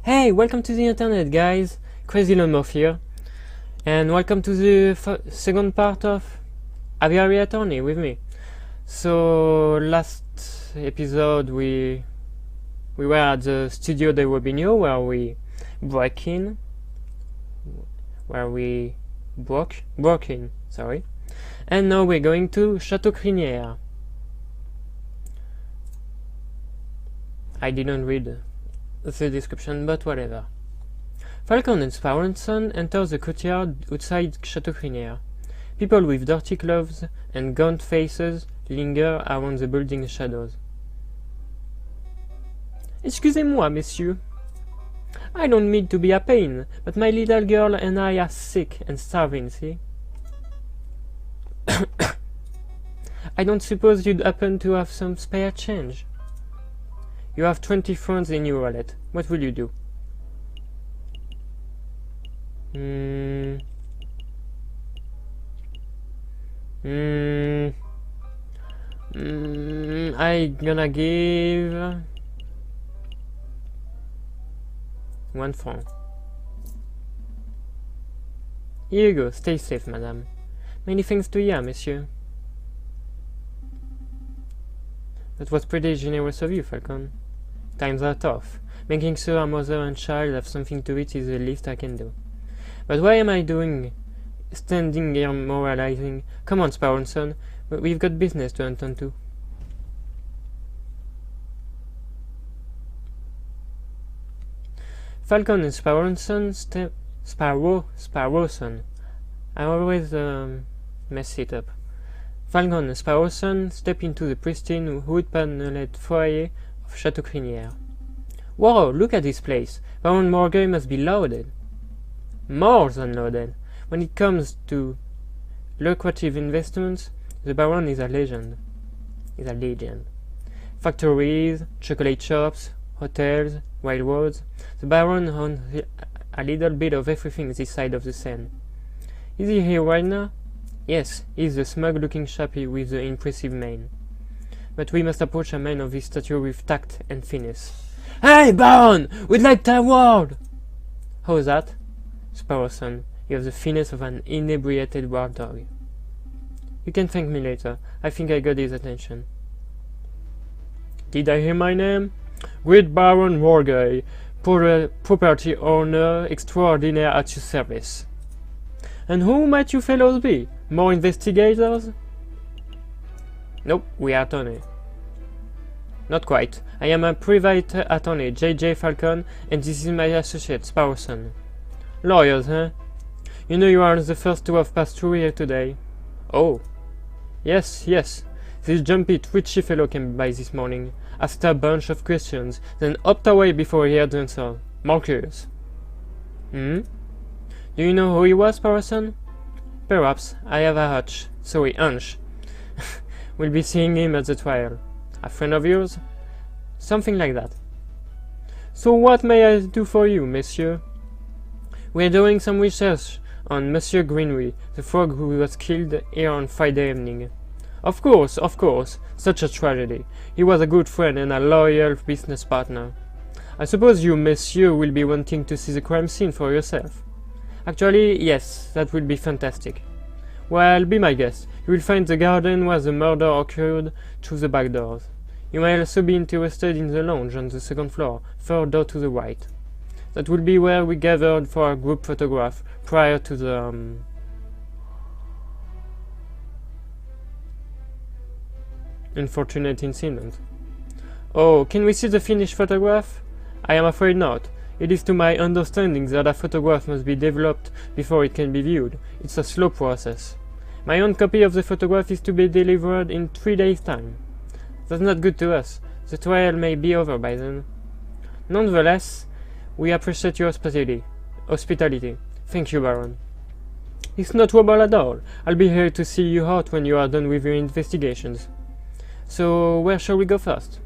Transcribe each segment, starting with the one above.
Hey, welcome to the internet, guys. crazyLoudmouth here, and welcome to the second part of Aviary Attorney with me. So last episode we were at the studio de Robinho where we broke in, sorry, and now we're going to Chateau Crinière. I didn't read the description, but whatever. Falcon and Sparonson enter the courtyard outside Chateau Crinière. People with dirty clothes and gaunt faces linger around the building shadows. Excusez-moi, messieurs. I don't mean to be a pain, but my little girl and I are sick and starving, see? I don't suppose you'd happen to have some spare change? You have 20 francs in your wallet. What will you do? I gonna give 1 franc. Here you go. Stay safe, madame. Many thanks to you, monsieur. That was pretty generous of you, Falcon. Times are tough. Making sure a mother and child have something to eat is the least I can do. But why am I standing here moralizing? Come on, Sparonson, we've got business to attend to. Falcon and Sparonson Sparonson. I always mess it up. Falcon and Sparonson step into the pristine wood-paneled foyer of Chateau Crinière. Whoa, look at this place. Baron Morgueil must be loaded. More than loaded. When it comes to lucrative investments, the Baron is a legend. Factories, chocolate shops, hotels, railroads. The Baron owns a little bit of everything this side of the Seine. Is he here right now? Yes, he's the smug-looking chappie with the impressive mane. But we must approach a man of his stature with tact and finesse. Hey, Baron! We'd like that word! How's that? Sparonson, you have the finesse of an inebriated war dog. You can thank me later. I think I got his attention. Did I hear my name? Great Baron Morgueil, property owner extraordinaire at your service. And who might you fellows be? More investigators? Nope, we are attorney. Not quite. I am a private attorney, J.J. Falcon, and this is my associate, Sparonson. Lawyers, huh? You know you are the first to have passed through here today. Oh. Yes. This jumpy, twitchy fellow came by this morning, asked a bunch of questions, then hopped away before he had the answer. More curious. Do you know who he was, Sparonson? Perhaps. I have a hunch. We'll be seeing him at the trial. A friend of yours? Something like that. So what may I do for you, monsieur? We are doing some research on Monsieur Greenway, the frog who was killed here on Friday evening. Of course, such a tragedy. He was a good friend and a loyal business partner. I suppose you, monsieur, will be wanting to see the crime scene for yourself. Actually, yes, that would be fantastic. Well, be my guest. You will find the garden where the murder occurred through the back doors. You may also be interested in the lounge on the second floor, further to the right. That will be where we gathered for a group photograph prior to the unfortunate incident. Oh, can we see the finished photograph? I am afraid not. It is to my understanding that a photograph must be developed before it can be viewed. It's a slow process. My own copy of the photograph is to be delivered in 3 days' time. That's not good to us. The trial may be over by then. Nonetheless, we appreciate your hospitality. Thank you, Baron. It's no trouble at all. I'll be here to see you out when you are done with your investigations. So, where shall we go first?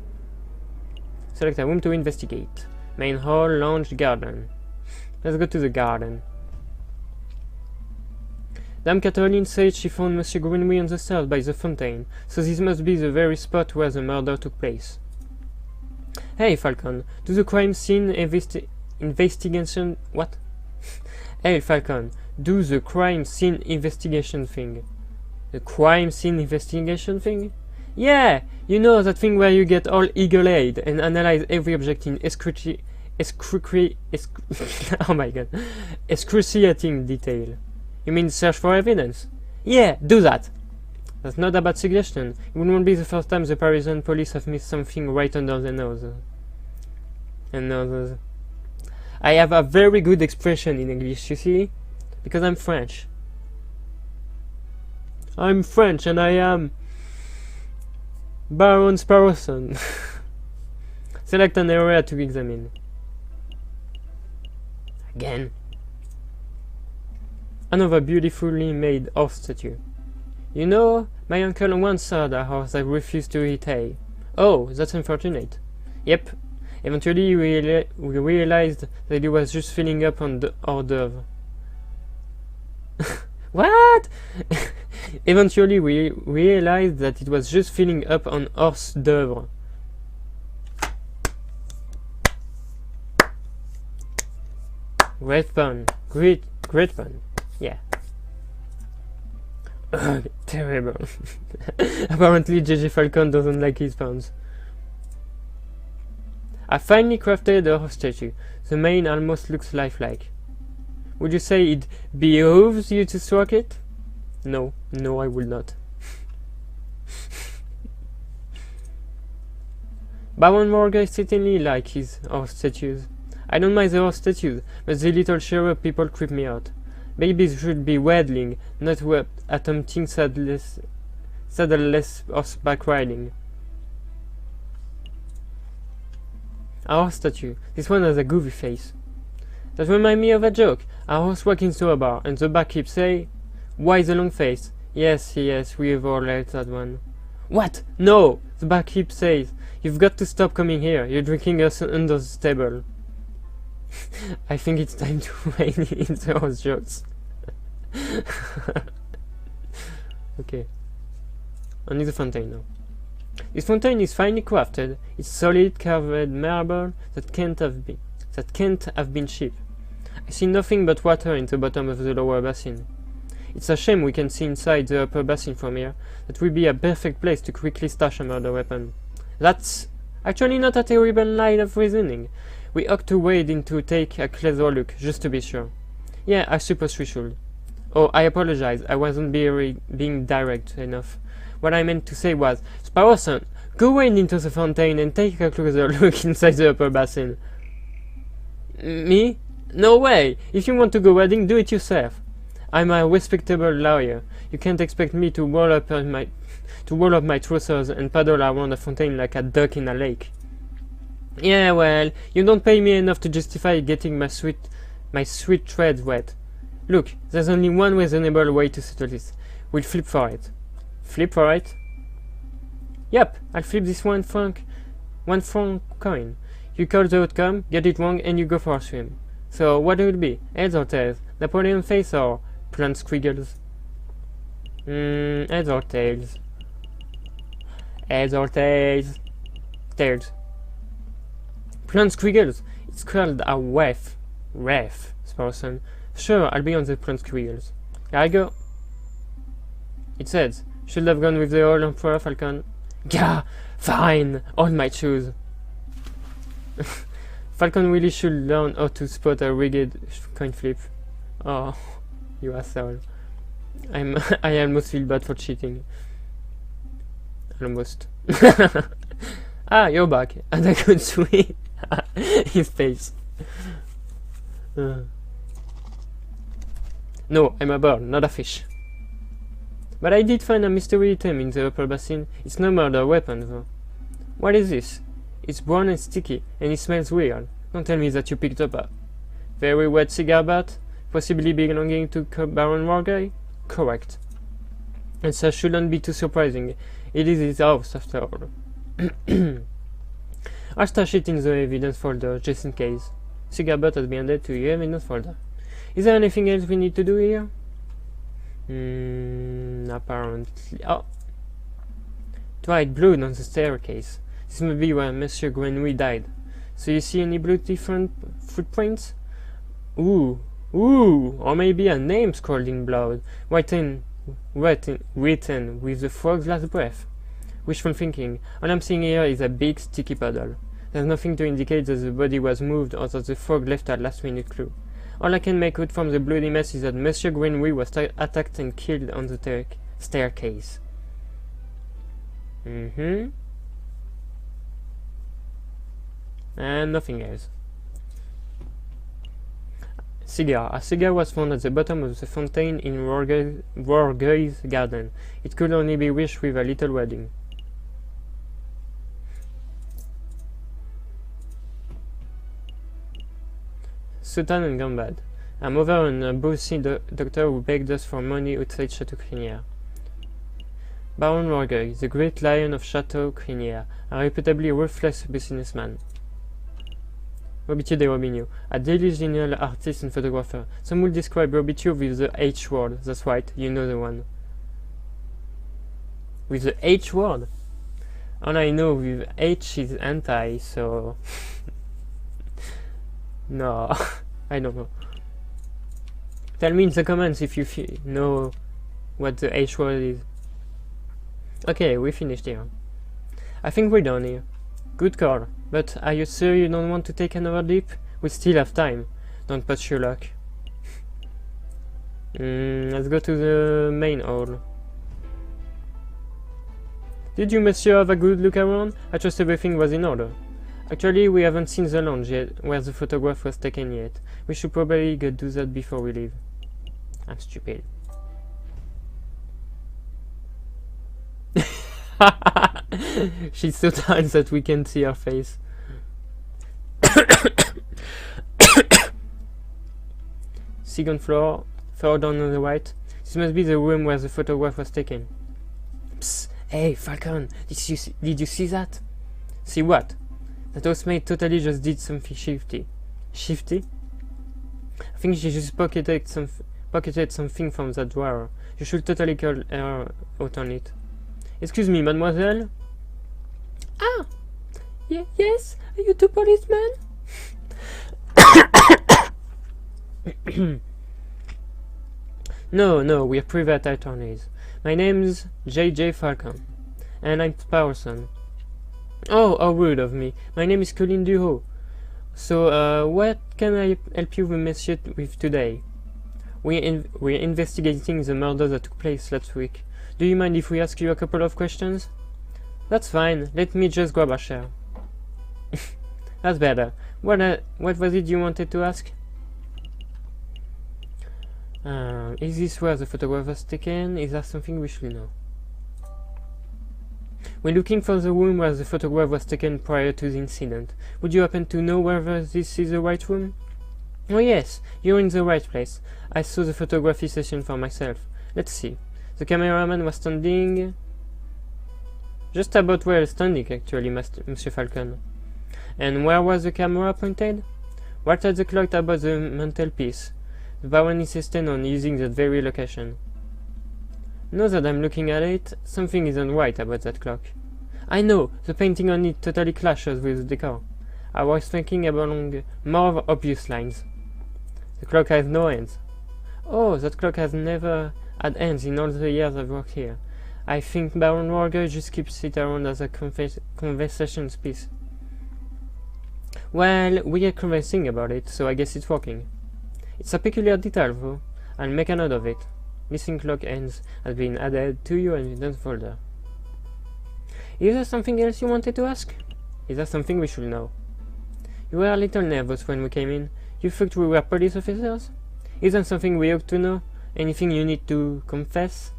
Select a room to investigate. Main hall, lounge, garden. Let's go to the garden. Dame Catherine said she found Monsieur Greenway on the stairs by the fountain, so this must be the very spot where the murder took place. Hey, Falcon, do the crime scene investigation. What? Hey, Falcon, do the crime scene investigation thing. The crime scene investigation thing? Yeah, you know that thing where you get all eagle-eyed and analyze every object in oh my god, excruciating detail. You mean search for evidence? Yeah, do that. That's not a bad suggestion. It won't be the first time the Parisian police have missed something right under their nose. And I have a very good expression in English, you see? Because I'm French. I'm French and I am Baron Sparrowson. Select an area to examine. Again. Another beautifully made horse statue. You know, my uncle once had a horse that refused to eat hay. Oh, that's unfortunate. Yep. Eventually we realized that he was just filling up on the hors d'oeuvre. What? Eventually we realized that it was just filling up on hors d'oeuvre. Great pun. Great pun. Yeah. Terrible. Apparently JJ Falcon doesn't like his puns. I finally crafted a horse statue. The mane almost looks lifelike. Would you say it behooves you to stroke it? No, I would not. Baron Morgan certainly like his horse statues. I don't mind the horse statues, but the little cherub people creep me out. Babies should be waddling, not attempting saddleless horseback riding. A horse statue. This one has a goofy face. That reminds me of a joke. A horse walking to a bar, and the barkeep say, "Why the long face?" Yes, we've all heard that one. What? No! The barkeep says, "You've got to stop coming here. You're drinking us under the table." I think it's time to rein in the horse jokes. Okay. Only the fountain now. This fountain is finely crafted. It's solid carved marble that can't have been cheap. I see nothing but water in the bottom of the lower basin. It's a shame we can see inside the upper basin from here. That would be a perfect place to quickly stash a murder weapon. That's actually not a terrible line of reasoning. We ought to wade in to take a closer look, just to be sure. Yeah, I suppose we should. Oh, I apologize. I wasn't being direct enough. What I meant to say was, Sparrowson, go wade into the fountain and take a closer look inside the upper basin. Me? No way! If you want to go wading, do it yourself. I'm a respectable lawyer. You can't expect me to roll up my trousers and paddle around a fountain like a duck in a lake. Yeah, well, you don't pay me enough to justify getting my sweet threads wet. Look, there's only one reasonable way to settle this. We'll flip for it. Flip for it? Yep, I'll flip this one franc coin. You call the outcome, get it wrong, and you go for a swim. So, what will it be? Heads or tails? Napoleon face or plant squiggles? Heads or tails? Heads or tails? Tails. Plant squiggles. It's called a ref, Sparrowson. Sure, I'll be on the plant squiggles. Here I go. It says, should have gone with the old Emperor Falcon. Gah! Fine! All my shoes. Falcon really should learn how to spot a rigged coin flip. Oh, you asshole. I almost feel bad for cheating. Almost. Ah, you're back. And I could swing his face. No, I'm a bird, not a fish. But I did find a mystery item in the upper basin. It's no murder weapon, though. What is this? It's brown and sticky, and it smells weird. Don't tell me that you picked up a very wet cigar butt, possibly belonging to Baron Warguy? Correct. And so shouldn't be too surprising. It is his house, after all. I'll stash it in the evidence folder, just in case. Cigar butt has been added to your evidence folder. Is there anything else we need to do here? Apparently. Oh! Dried blood on the staircase. This must be where Monsieur Grenouille died. So you see any blue different footprints? Ooh, or maybe a name scrawled in blood, written with the frog's last breath. Wishful thinking. All I'm seeing here is a big sticky puddle. There's nothing to indicate that the body was moved or that the frog left a last-minute clue. All I can make out from the bloody mess is that Monsieur Greenway was attacked and killed on the staircase. And nothing else. Cigar. A cigar was found at the bottom of the fountain in Wargueil's garden. It could only be wished with a little wedding. Sultan and Gambad. A mother and a bossy doctor who begged us for money outside Chateau Crinière. Baron Wargueil, the great lion of Chateau Crinière, a reputably ruthless businessman. Robitio de Robinho, a delusional artist and photographer. Some will describe Robitio with the H word. That's right, you know the one. With the H word? All I know with H is anti, so... No, I don't know. Tell me in the comments if you know what the H word is. Okay, we finished here. I think we're done here. Good call. But are you sure you don't want to take another dip? We still have time. Don't push your luck. Let's go to the main hall. Did you, monsieur, have a good look around? I trust everything was in order. Actually, we haven't seen the lounge yet, where the photograph was taken yet. We should probably go do that before we leave. I'm stupid. She's so tired that we can't see her face. Second floor, far down on the right. This must be the room where the photograph was taken. Psst! Hey, Falcon! Did you see that? See what? That housemaid totally just did something shifty. Shifty? I think she just pocketed something from that drawer. You should totally call her out on it. Excuse me, mademoiselle? Ah! Yes? Are you two policemen? No, we're private attorneys. My name's J.J. Falcon, and I'm Sparson. Oh, how rude of me. My name is Colin Duho. So, what can I help you monsieur with today? We're investigating the murder that took place last week. Do you mind if we ask you a couple of questions? That's fine. Let me just grab a chair. That's better. What was it you wanted to ask? Is this where the photograph was taken? Is that something we should know? We're looking for the room where the photograph was taken prior to the incident. Would you happen to know whether this is the right room? Oh yes, you're in the right place. I saw the photography session for myself. Let's see. The cameraman was standing... just about where I'm standing, actually, Monsieur Falcon. And where was the camera pointed? Right at the clock above the mantelpiece. The Baron insisted on using that very location. Now that I'm looking at it, something isn't right about that clock. I know, the painting on it totally clashes with the decor. I was thinking along more obvious lines. The clock has no hands. Oh, that clock has never had hands in all the years I've worked here. I think Baron Warger just keeps it around as a conversation piece. Well, we are conversing about it, so I guess it's working. It's a peculiar detail, though. I'll make a note of it. Missing clock ends has been added to your evidence folder. Is there something else you wanted to ask? Is there something we should know? You were a little nervous when we came in. You thought we were police officers? Isn't something we ought to know? Anything you need to confess?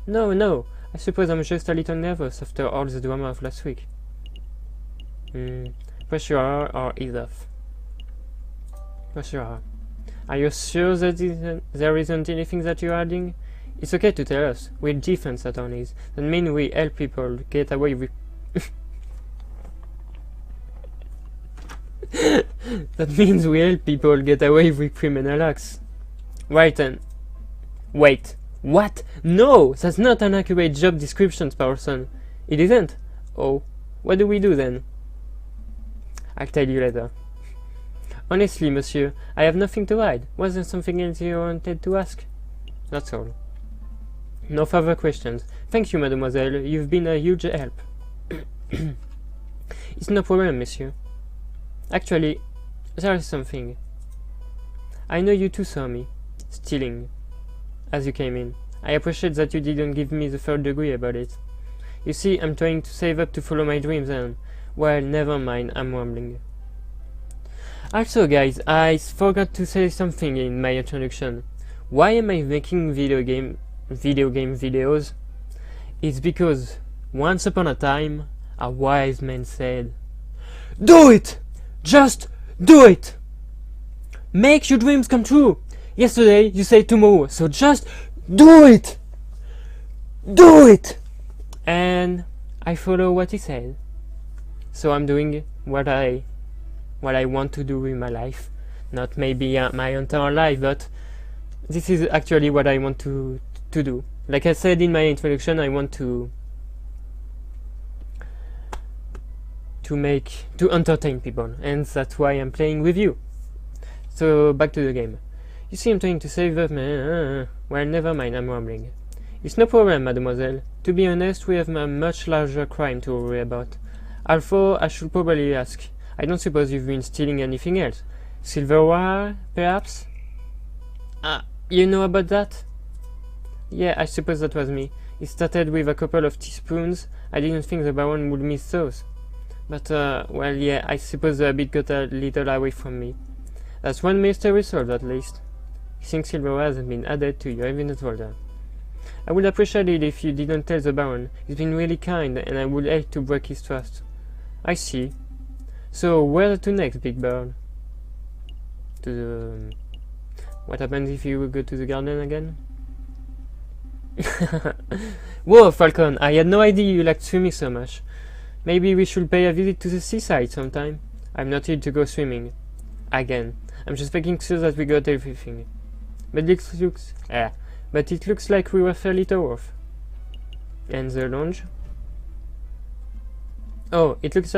No. I suppose I'm just a little nervous after all the drama of last week. Press your R or ease off. Press your R. Are you sure that there isn't anything that you're adding? It's okay to tell us. We're defense attorneys. That means we help people get away with... That means we help people get away with criminal acts. Right then. Wait. What? No! That's not an accurate job description, person. It isn't? Oh. What do we do then? I'll tell you later. Honestly, monsieur, I have nothing to hide. Was there something else you wanted to ask? That's all. No further questions. Thank you, mademoiselle. You've been a huge help. It's no problem, monsieur. Actually, there is something. I know you two saw me stealing as you came in. I appreciate that you didn't give me the third degree about it. You see, I'm trying to save up to follow my dreams and, well, never mind, I'm rambling. Also, guys, I forgot to say something in my introduction. Why am I making video game videos? It's because once upon a time, a wise man said, "Do it! Just do it! Make your dreams come true! Yesterday you said tomorrow, so just do it! Do it!" And I follow what he said. So I'm doing what I want to do with my life. Not maybe my entire life, but this is actually what I want to do. Like I said in my introduction, I want to entertain people, and that's why I'm playing with you. So back to the game. You see, I'm trying to save up my... well, never mind, I'm rambling. It's no problem, mademoiselle. To be honest, we have a much larger crime to worry about. Although, I should probably ask, I don't suppose you've been stealing anything else? Silverware, perhaps? You know about that? Yeah, I suppose that was me. It started with a couple of teaspoons. I didn't think the baron would miss those. But, well, yeah, I suppose the habit got a little away from me. That's one mystery solved, at least. I think silverware has been added to your evidence folder. I would appreciate it if you didn't tell the baron. He's been really kind, and I would hate to break his trust. I see. So, where to next, Big Bird? To the... what happens if you go to the garden again? Whoa, Falcon, I had no idea you liked swimming so much. Maybe we should pay a visit to the seaside sometime. I'm not here to go swimming. Again. I'm just making sure that we got everything. But it looks like we were fairly tough. And the lounge? Oh, it looks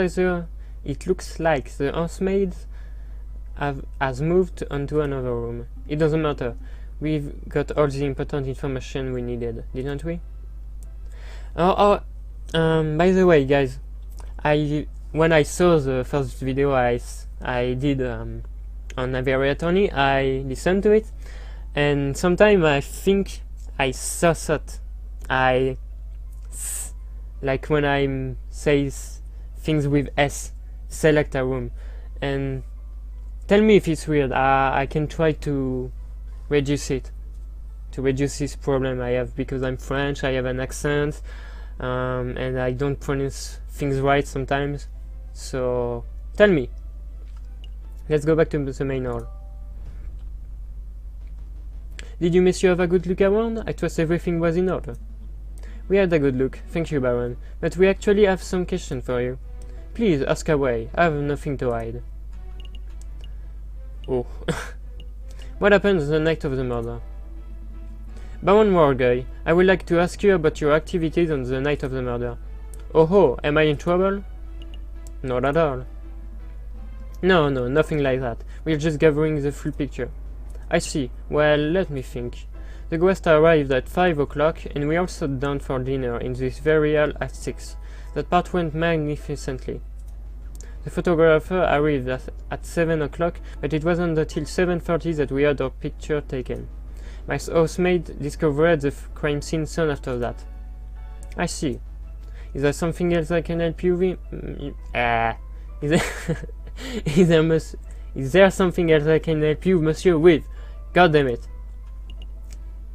like the housemaid has moved onto another room. It doesn't matter. We've got all the important information we needed, didn't we? By the way, guys, when I saw the first video I did on Aviary Attorney, I listened to it, and sometimes I think I saw that like when I say things with S, select a room, and tell me if it's weird. I can try to reduce it, to reduce this problem I have, because I'm French, I have an accent, and I don't pronounce things right sometimes. So tell me. Let's go back to the main hall. Did you miss you have a good look around? I trust everything was in order. We had a good look, thank you, Baron, but we actually have some questions for you. Please ask away, I have nothing to hide. Oh. What happened the night of the murder? Baron Warguy, I would like to ask you about your activities on the night of the murder. Oh ho, am I in trouble? Not at all. No, nothing like that. We're just gathering the full picture. I see. Well, let me think. The guest arrived at 5 o'clock, and we all sat down for dinner in this very hall at 6. That part went magnificently. The photographer arrived at 7 o'clock, but it wasn't until 7:30 that we had our picture taken. My housemaid discovered the crime scene soon after that. I see. Is there something else I can help you with? Is there something else I can help you, monsieur, with? God damn it.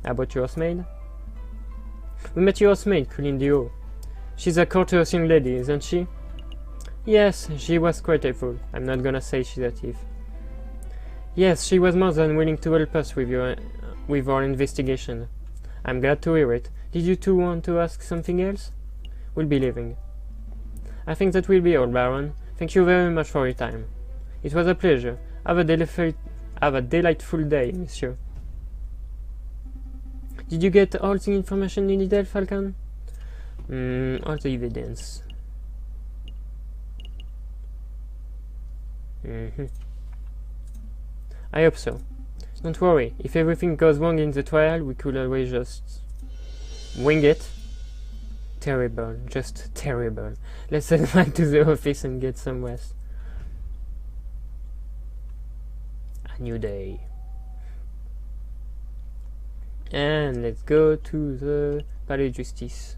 About your housemaid? We met your housemaid, Colleen Dio. She's a courteous young lady, isn't she? Yes, she was quite helpful. I'm not gonna say she's a thief. Yes, she was more than willing to help us with our investigation. I'm glad to hear it. Did you two want to ask something else? We'll be leaving. I think that will be all, Baron. Thank you very much for your time. It was a pleasure. Have a delightful day, monsieur. Did you get all the information you needed, Falcon? All the evidence. I hope so. Don't worry, if everything goes wrong in the trial, we could always just wing it. Terrible, just terrible. Let's head back to the office and get some rest. A new day. And let's go to the Palais de Justice.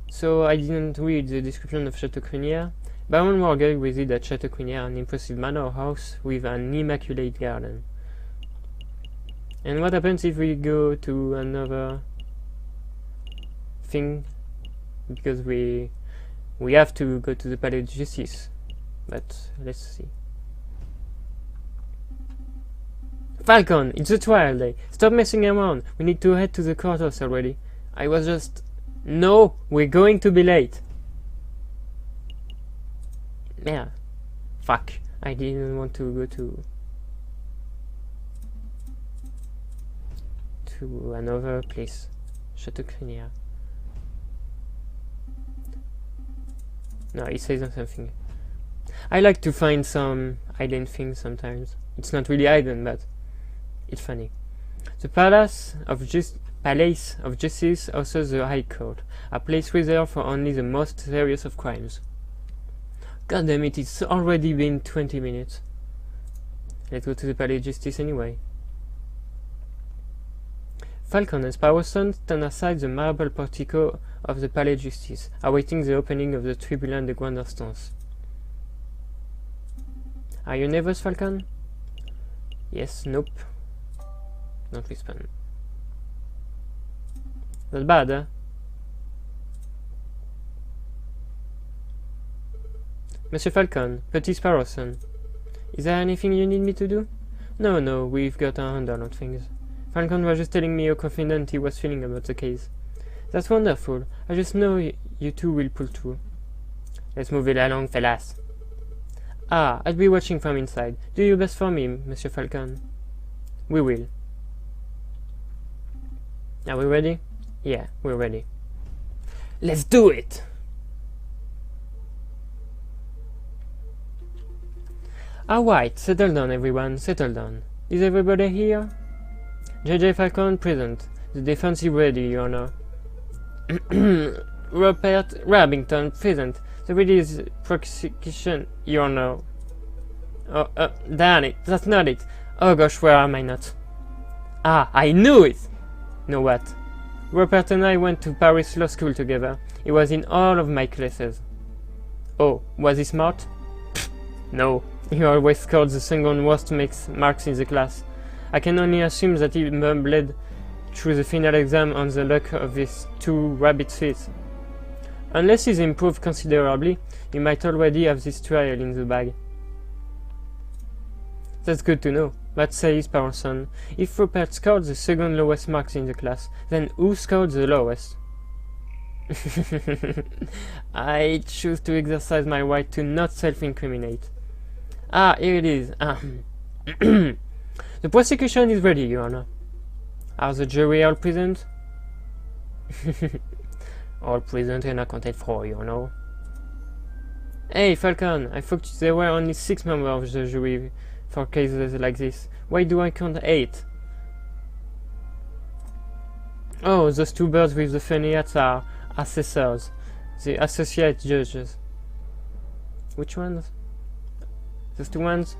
So I didn't read the description of Chateau Crinière. Baron Morgan resided at Chateau Crinière, an impressive manor house with an immaculate garden. And what happens if we go to another thing? Because we have to go to the Palais de Justice. But let's see. Falcon, it's a trial day. Stop messing around. We need to head to the courthouse already. I was just... No, we're going to be late. Yeah. Fuck. I didn't want to go to another place. Chateau Crinière. No, it says something. I like to find some hidden things sometimes. It's not really hidden, but it's funny. The Palace of Justice houses the High Court, a place reserved for only the most serious of crimes. God damn it, it's already been 20 minutes. Let's go to the Palais of Justice anyway. Falcon and Sparrowson stand outside the marble portico of the Palais of Justice, awaiting the opening of the Tribunal de Grande Instance. Are you nervous, Falcon? Yes, nope. Don't respond. Not bad, huh? Monsieur Falcon, Petit Sparrowson. Is there anything you need me to do? No, we've got a handle on things. Falcon was just telling me how confident he was feeling about the case. That's wonderful. I just know you two will pull through. Let's move it along, fellas. Ah, I'll be watching from inside. Do your best for me, Monsieur Falcon. We will. Are we ready? Yeah, we're ready. Let's do it! Alright, settle down everyone, settle down. Is everybody here? JJ Falcon present. The defense is ready, Your Honor. Rupert Rabington present. The ready is prosecution, Your Honor. Oh, damn it, that's not it. Oh gosh, where am I not? Ah, I knew it! Know what? Rupert and I went to Paris Law School together. He was in all of my classes. Oh, was he smart? Pfft, no, he always scored the second worst marks in the class. I can only assume that he mumbled through the final exam on the luck of his 2 rabbit feet. Unless he's improved considerably, he might already have this trial in the bag. That's good to know. But says Sparrowson, if Rupert scored the second lowest marks in the class, then who scored the lowest? I choose to exercise my right to not self-incriminate. Ah, here it is. The prosecution is ready, Your Honor. Are the jury all present? All present and accounted for, you know. Hey, Falcon, I thought there were only 6 members of the jury for cases like this. Why do I count 8? Oh, those 2 birds with the funny hats are assessors, the associate judges. Which ones? Those 2 ones?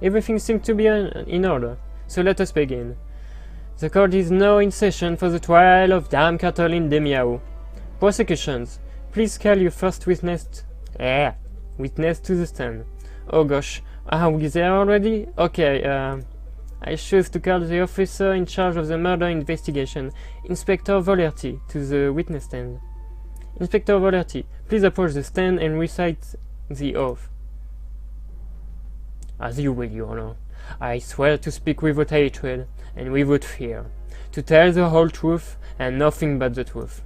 Everything seems to be in order, so let us begin. The court is now in session for the trial of Dame Catherine Demiao. Prosecutions, please call your first witness to the stand. Oh gosh, are we there already? Okay, I choose to call the officer in charge of the murder investigation, Inspector Volerty, to the witness stand. Inspector Volerty, please approach the stand and recite the oath. As you will, Your Honor. I swear to speak without hatred and without fear, to tell the whole truth and nothing but the truth.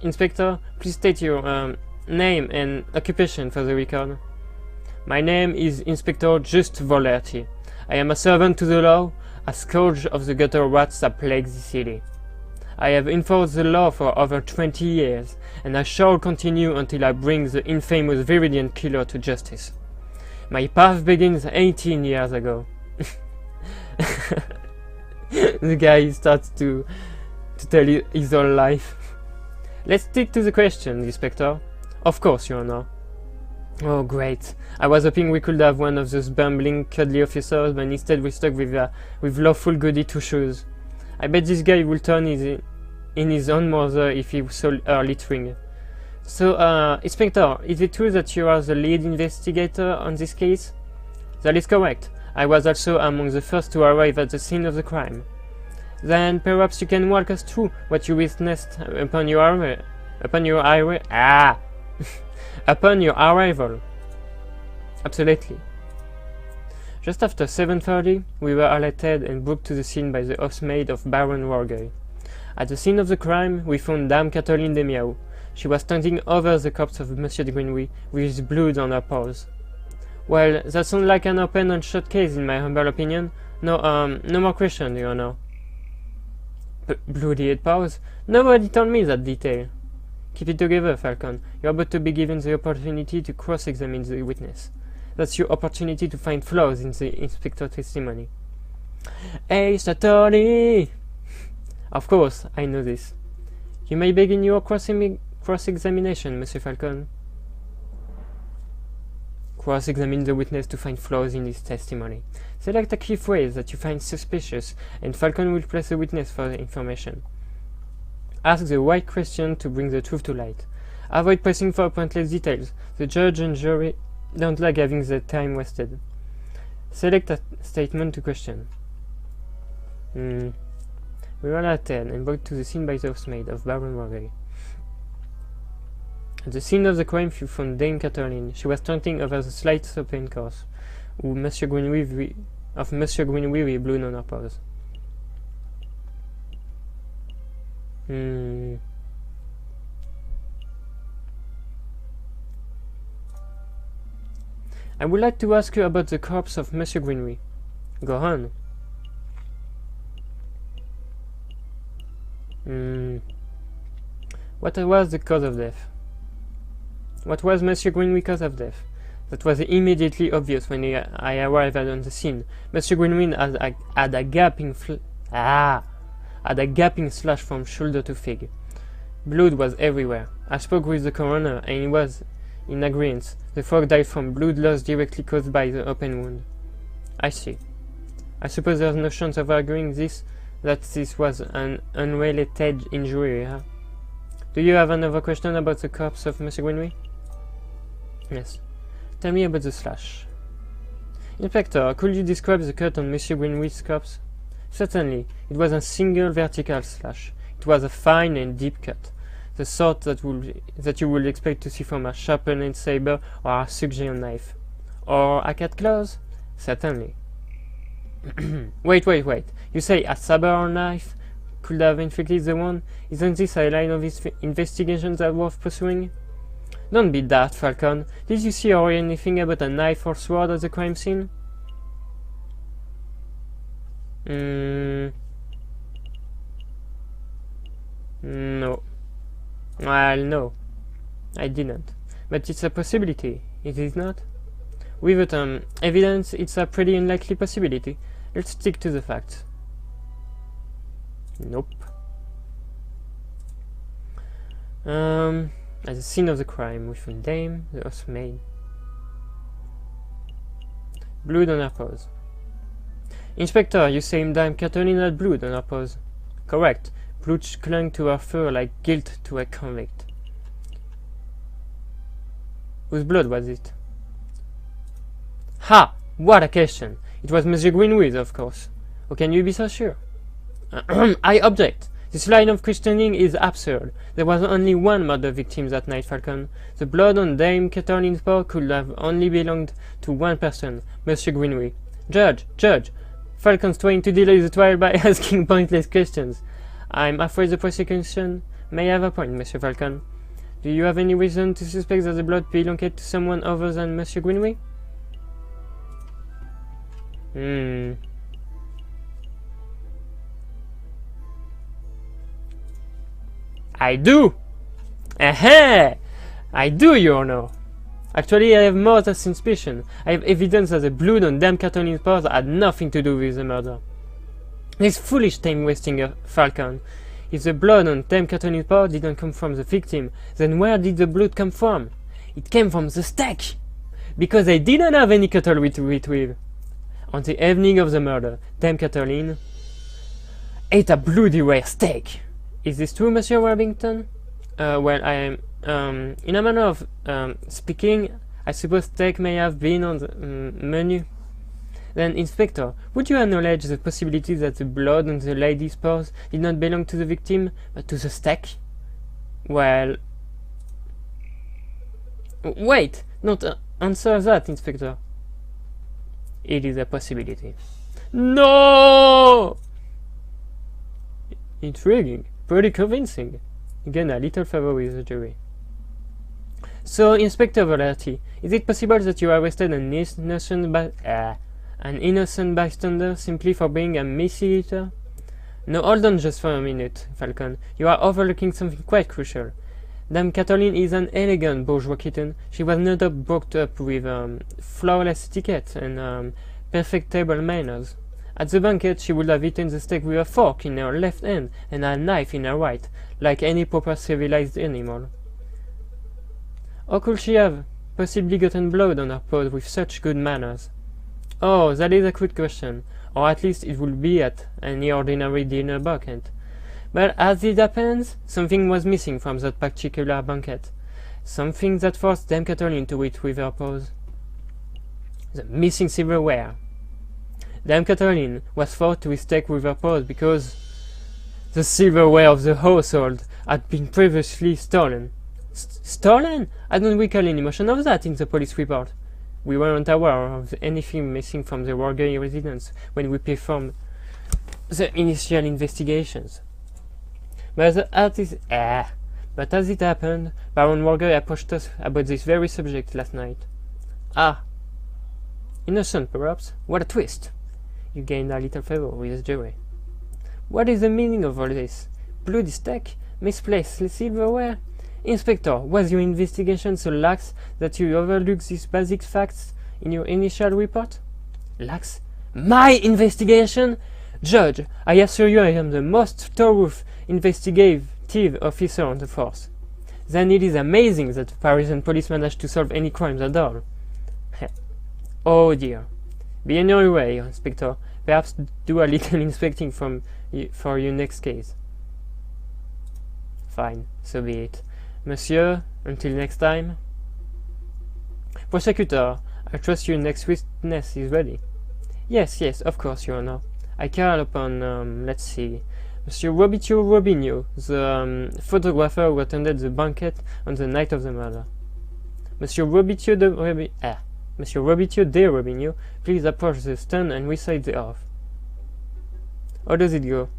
Inspector, please state your name and occupation for the record. My name is Inspector Just Volerty. I am a servant to the law, a scourge of the gutter rats that plague the city. I have enforced the law for over 20 years, and I shall continue until I bring the infamous Viridian killer to justice. My path begins 18 years ago. The guy starts to tell his whole life. Let's stick to the question, Inspector. Of course, Your Honor. Oh, great. I was hoping we could have one of those bumbling, cuddly officers, but instead we're stuck with lawful goody two-shoes. I bet this guy will turn in his own mother if he saw her littering. So, Inspector, is it true that you are the lead investigator on this case? That is correct. I was also among the first to arrive at the scene of the crime. Then perhaps you can walk us through what you witnessed upon your arrival. Absolutely. Just after 7:30, we were alerted and brought to the scene by the housemaid of Baron Wargay. At the scene of the crime, we found Dame Catherine Demiao. She was standing over the corpse of Monsieur de Greenway with blood on her paws. Well, that sounds like an open and shut case in my humble opinion. No more questions, Your Honor. Bloody paws? Nobody told me that detail. Keep it together, Falcon. You're about to be given the opportunity to cross-examine the witness. That's your opportunity to find flaws in the inspector's testimony. Hey, Attorney! Of course, I know this. You may begin your cross-examination, Monsieur Falcon. Cross-examine the witness to find flaws in his testimony. Select a key phrase that you find suspicious, and Falcon will press the witness for the information. Ask the right question to bring the truth to light. Avoid pressing for pointless details. The judge and jury don't like having their time wasted. Select a statement to question. We were at 10 and brought to the scene by the housemaid of Baron Wargay. At the scene of the crime, you found Dame Catherine. She was standing over the slight open course, of Monsieur Greenway with blood on her paws. I would like to ask you about the corpse of Monsieur Greenway. Go on. What was the cause of death? What was Monsieur Greenway's cause of death? That was immediately obvious when I arrived on the scene. Monsieur Greenway had a gaping slash from shoulder to fig. Blood was everywhere. I spoke with the coroner, and he was in agreement. The frog died from blood loss directly caused by the open wound. I see. I suppose there's no chance of arguing that this was an unrelated injury, huh? Do you have another question about the corpse of Monsieur Greenway? Yes. Tell me about the slash. Inspector, could you describe the cut on Monsieur Greenway's corpse? Certainly. It was a single vertical slash. It was a fine and deep cut, the sort that you would expect to see from a sharpened saber or a suction knife. Or a cat claws? Certainly. Wait. You say a saber or knife could have inflicted the wound? Isn't this a line of investigation that's worth pursuing? Don't be daft, Falcon. Did you see or hear anything about a knife or sword at the crime scene? No. Well, no. I didn't. But it's a possibility, is it not? With evidence, it's a pretty unlikely possibility. Let's stick to the facts. Nope. At the scene of the crime, we found Dame, the housemaid. Blood on her paws. Inspector, you say Dame Catherine had blood on her paws. Correct. Blood clung to her fur like guilt to a convict. Whose blood was it? Ha! What a question! It was Monsieur Greenway's, of course. How can you be so sure? I object. This line of questioning is absurd. There was only one murder victim that night, Falcon. The blood on Dame Catherine's paw could have only belonged to one person, Monsieur Greenway. Judge! Falcon's trying to delay the trial by asking pointless questions. I'm afraid the prosecution may have a point, Monsieur Falcon. Do you have any reason to suspect that the blood belonged to someone other than Monsieur Greenway? I do! Aha! I do, Your Honor. Actually, I have more than suspicion. I have evidence that the blood on Dame Catherine paws had nothing to do with the murder. This foolish time-wasting Falcon. If the blood on Dame Catherine's paw didn't come from the victim, then where did the blood come from? It came from the steak! Because they didn't have any cattle to eat with. On the evening of the murder, Dame Catherine ate a bloody rare steak. Is this true, Monsieur Warrington? Well, I am... in a manner of speaking, I suppose steak may have been on the menu. Then, Inspector, would you acknowledge the possibility that the blood on the lady's paws did not belong to the victim, but to the steak? Well... Wait! Not answer that, Inspector. It is a possibility. No! Intriguing. Pretty convincing. Again, a little favor with the jury. So, Inspector Volarty, is it possible that you arrested an innocent bystander simply for being a messy eater? No, hold on just for a minute, Falcon. You are overlooking something quite crucial. Dame Catherine is an elegant bourgeois kitten. She was not brought up with flawless etiquette and perfect table manners. At the banquet, she would have eaten the steak with a fork in her left hand and a knife in her right, like any proper civilized animal. How could she have possibly gotten blood on her paws with such good manners? Oh, that is a good question, or at least it would be at any ordinary dinner banquet. But as it happens, something was missing from that particular banquet. Something that forced Dame Catherine to eat with her paws. The missing silverware. Dame Catherine was forced to eat steak with her paws because the silverware of the household had been previously stolen. Stolen? I don't recall any mention of that in the police report. We weren't aware of anything missing from the Wargay residence when we performed the initial investigations. But as it happened, Baron Wargay approached us about this very subject last night. Ah. Innocent, perhaps? What a twist! You gained a little favor with the jury. What is the meaning of all this? Bloody steak? Misplaced silverware? Inspector, was your investigation so lax that you overlooked these basic facts in your initial report? Lax? My investigation? Judge, I assure you I am the most thorough investigative officer on the force. Then it is amazing that the Parisian police managed to solve any crimes at all. Oh dear. Be on your way, Inspector. Perhaps do a little inspecting for your next case. Fine, so be it. Monsieur, until next time. Prosecutor, I trust your next witness is ready. Yes, of course, Your Honor. I call upon, let's see, Monsieur Robinho, the photographer who attended the banquet on the night of the murder. Monsieur Robinho de Robinho, please approach the stand and recite the oath. How does it go?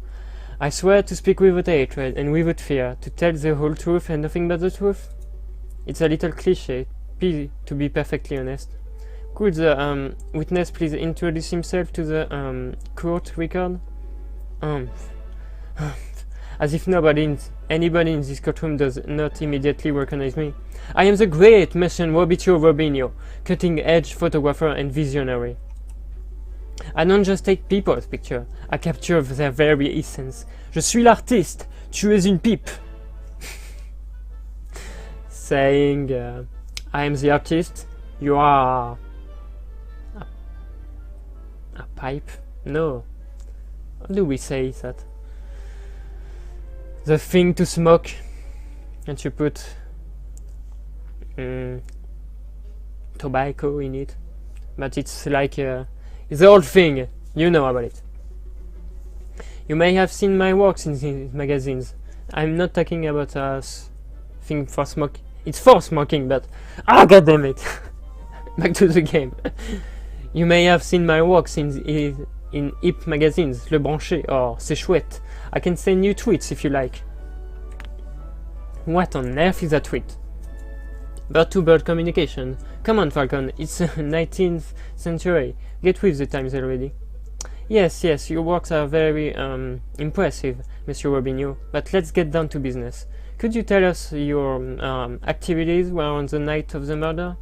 I swear to speak without hatred and without fear, to tell the whole truth and nothing but the truth. It's a little cliché, to be perfectly honest. Could the witness please introduce himself to the court record? As if anybody in this courtroom does not immediately recognize me. I am the great Monsieur Robinho, cutting-edge photographer and visionary. I don't just take people's pictures, I capture their very essence. Je suis l'artiste, tu es une pipe. Saying, I am the artist, you are... a pipe? No. How do we say that? The thing to smoke, and you put tobacco in it, but it's like it's the old thing, you know about it. You may have seen my works in the magazines. I'm not talking about a thing for smoke. It's for smoking, but god damn it! Back to the game. You may have seen my works in hip magazines, Le Branché or C'est Chouette. I can send you tweets if you like. What on earth is a tweet? Bird-to-bird communication. Come on, Falcon, it's the 19th century. Get with the times already. Yes, your works are very impressive, Monsieur Robinho, but let's get down to business. Could you tell us your activities were on the night of the murder?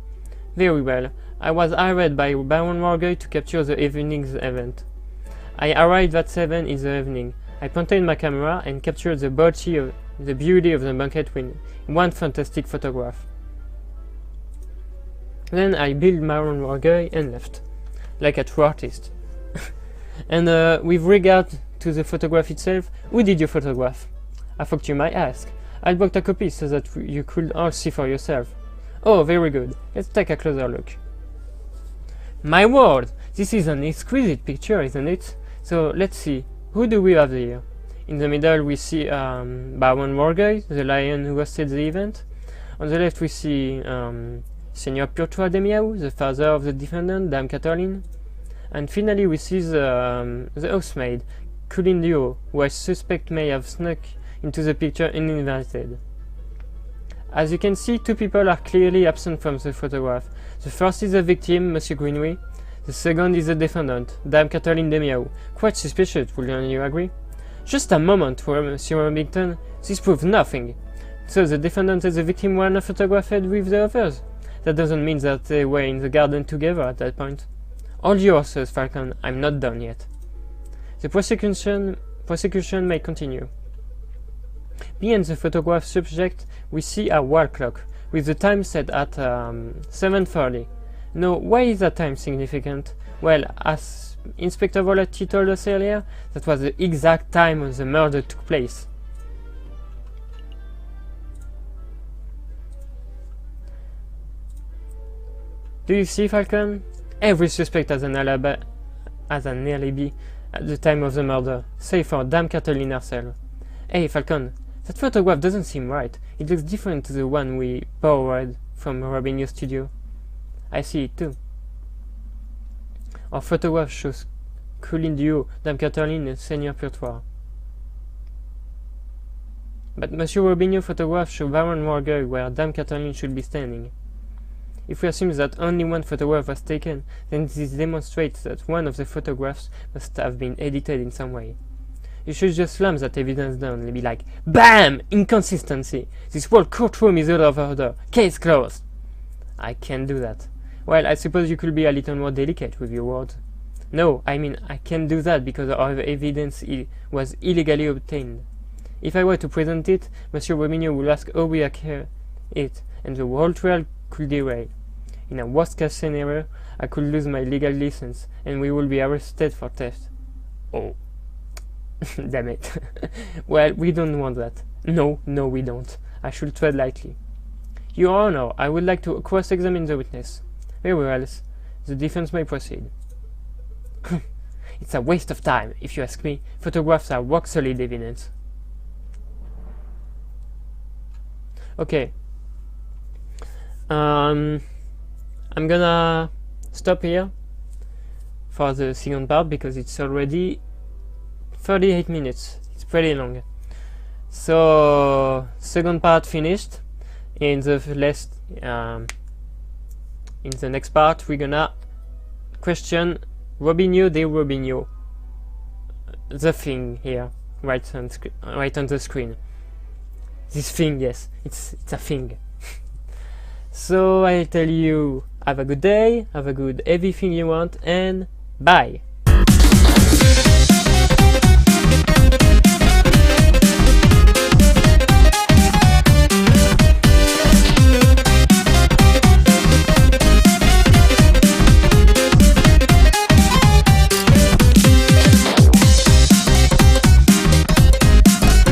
Very well. I was hired by Baron Warguy to capture the evening's event. I arrived at 7 in the evening. I pointed my camera and captured the beauty of the banquet in one fantastic photograph. Then I billed Baron Warguy and left, like a true artist. And with regard to the photograph itself, who did you photograph? I thought you might ask. I bought a copy so that you could all see for yourself. Oh, very good. Let's take a closer look. My word! This is an exquisite picture, isn't it? So, let's see. Who do we have here? In the middle we see Baron Warguy, the lion who hosted the event. On the left we see Seigneur Purtois de Miaou, the father of the defendant, Dame Catherine. And finally we see the housemaid, Colin Duo, who I suspect may have snuck into the picture uninvited. As you can see, two people are clearly absent from the photograph. The first is the victim, Monsieur Greenway. The second is the defendant, Dame Catherine de Miaou. Quite suspicious, wouldn't you agree? Just a moment, Monsieur Remington. This proves nothing. So the defendant and the victim were not photographed with the others? That doesn't mean that they were in the garden together at that point. All yours, says Falcon. I'm not done yet. The prosecution may continue. Behind the photograph subject, we see a wall clock, with the time set at 7:30. Now, why is that time significant? Well, as Inspector Volotti told us earlier, that was the exact time when the murder took place. Do you see, Falcon? Every suspect has an alibi at the time of the murder, save for Dame Catherine herself. Hey, Falcon, that photograph doesn't seem right. It looks different to the one we borrowed from Robinho's studio. I see it too. Our photograph shows Colin Duo, Dame Catherine and Seigneur Purtois. But Monsieur Robinho's photograph shows Baron Warguy where Dame Catherine should be standing. If we assume that only one photograph was taken, then this demonstrates that one of the photographs must have been edited in some way. You should just slam that evidence down and be like, BAM! Inconsistency! This whole courtroom is out of order. Case closed! I can't do that. Well, I suppose you could be a little more delicate with your words. No, I mean, I can't do that because our evidence was illegally obtained. If I were to present it, Monsieur Robinho would ask how we acquired it, and the whole trial could derail. In a worst-case scenario, I could lose my legal license, and we will be arrested for theft. Oh. Damn it. Well, we don't want that. No, we don't. I should tread lightly. Your Honor, I would like to cross-examine the witness. Very well, the defense may proceed. It's a waste of time, if you ask me. Photographs are rock-solid evidence. Okay. I'm gonna stop here for the second part because it's already 38 minutes. It's pretty long. So second part finished. In the next part we're gonna question Robinho de Robinho. The thing here, right on the screen. This thing, yes, it's a thing. So I'll tell you, have a good day, have a good everything you want, and bye!